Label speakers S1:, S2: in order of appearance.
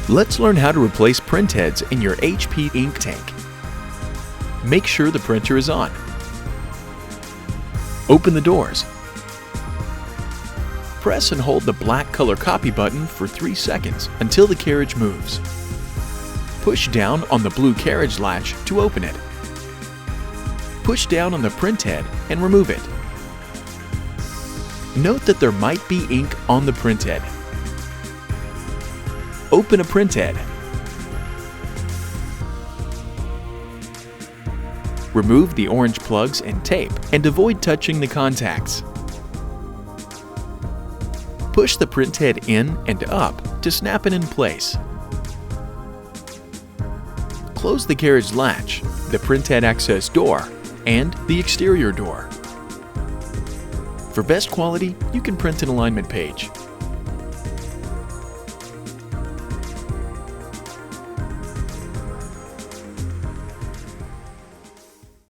S1: Let's learn how to replace print heads in your HP ink tank. Make sure the printer is on. Open the doors. Press and hold the black color copy button for 3 seconds until the carriage moves. Push down on the blue carriage latch to open it. Push down on the print head and remove it. Note that there might be ink on the print head. Open a print head. Remove the orange plugs and tape and avoid touching the contacts. Push the print head in and up to snap it in place. Close the carriage latch, the printhead access door, and the exterior door. For best quality, you can print an alignment page.